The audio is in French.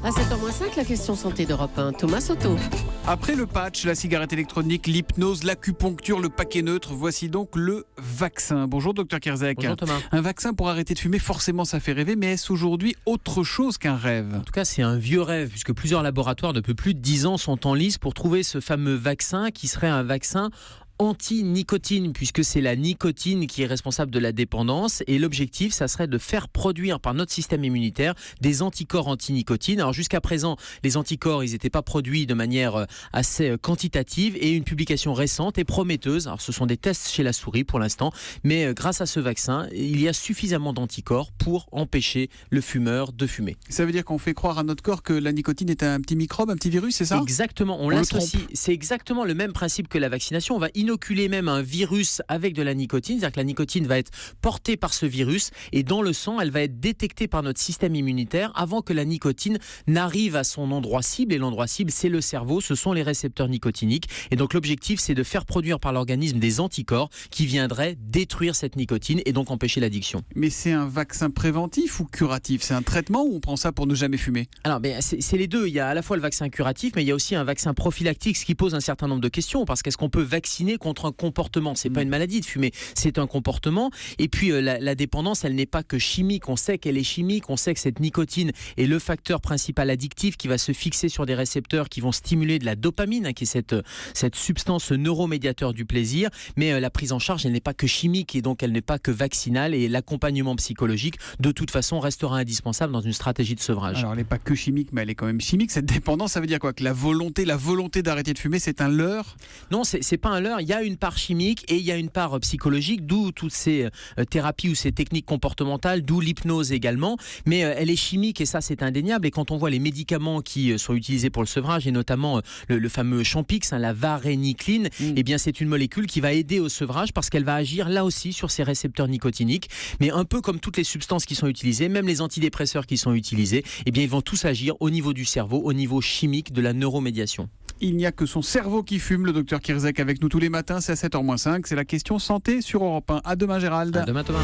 À 7h05, la question santé d'Europe 1, Thomas Soto. Après le patch, la cigarette électronique, l'hypnose, l'acupuncture, le paquet neutre, voici donc le vaccin. Bonjour Dr Kierzek. Bonjour Thomas. Un vaccin pour arrêter de fumer, forcément ça fait rêver, mais est-ce aujourd'hui autre chose qu'un rêve ? En tout cas, c'est un vieux rêve, puisque plusieurs laboratoires depuis plus de 10 ans sont en lice pour trouver ce fameux vaccin qui serait un vaccin anti-nicotine, puisque c'est la nicotine qui est responsable de la dépendance, et l'objectif, ça serait de faire produire par notre système immunitaire des anticorps anti-nicotine. Alors jusqu'à présent, les anticorps, ils n'étaient pas produits de manière assez quantitative, et une publication récente et prometteuse, alors ce sont des tests chez la souris pour l'instant, mais grâce à ce vaccin, il y a suffisamment d'anticorps pour empêcher le fumeur de fumer. Ça veut dire qu'on fait croire à notre corps que la nicotine est un petit microbe, un petit virus, c'est ça ? Exactement, on l'associe. C'est exactement le même principe que la vaccination. On va inoculer même un virus avec de la nicotine, c'est-à-dire que la nicotine va être portée par ce virus et dans le sang, elle va être détectée par notre système immunitaire avant que la nicotine n'arrive à son endroit cible. Et l'endroit cible, c'est le cerveau, ce sont les récepteurs nicotiniques. Et donc l'objectif, c'est de faire produire par l'organisme des anticorps qui viendraient détruire cette nicotine et donc empêcher l'addiction. Mais c'est un vaccin préventif ou curatif ? C'est un traitement ou on prend ça pour ne jamais fumer ? Alors, c'est les deux. Il y a à la fois le vaccin curatif, mais il y a aussi un vaccin prophylactique, ce qui pose un certain nombre de questions. Parce qu'est-ce qu'on peut vacciner contre un comportement ? C'est pas une maladie de fumer, c'est un comportement. Et puis la dépendance, elle n'est pas que chimique. On sait qu'elle est chimique. On sait que cette nicotine est le facteur principal addictif qui va se fixer sur des récepteurs qui vont stimuler de la dopamine, qui est cette substance neuromédiateur du plaisir. Mais la prise en charge, elle n'est pas que chimique et donc elle n'est pas que vaccinale. Et l'accompagnement psychologique, de toute façon, restera indispensable dans une stratégie de sevrage. Alors elle n'est pas que chimique, mais elle est quand même chimique. Cette dépendance, ça veut dire quoi ? Que la volonté d'arrêter de fumer, c'est un leurre ? Non, c'est pas un leurre. Il y a une part chimique et il y a une part psychologique, d'où toutes ces thérapies ou ces techniques comportementales, d'où l'hypnose également. Mais elle est chimique et ça, c'est indéniable. Et quand on voit les médicaments qui sont utilisés pour le sevrage, et notamment le fameux Champix, la varénicline, eh bien c'est une molécule qui va aider au sevrage parce qu'elle va agir là aussi sur ces récepteurs nicotiniques. Mais un peu comme toutes les substances qui sont utilisées, même les antidépresseurs qui sont utilisés, eh bien ils vont tous agir au niveau du cerveau, au niveau chimique de la neuromédiation. Il n'y a que son cerveau qui fume. Le docteur Kierzek avec nous tous les matins, c'est à 7h-5. C'est la question santé sur Europe 1. À demain Gérald. À demain Thomas.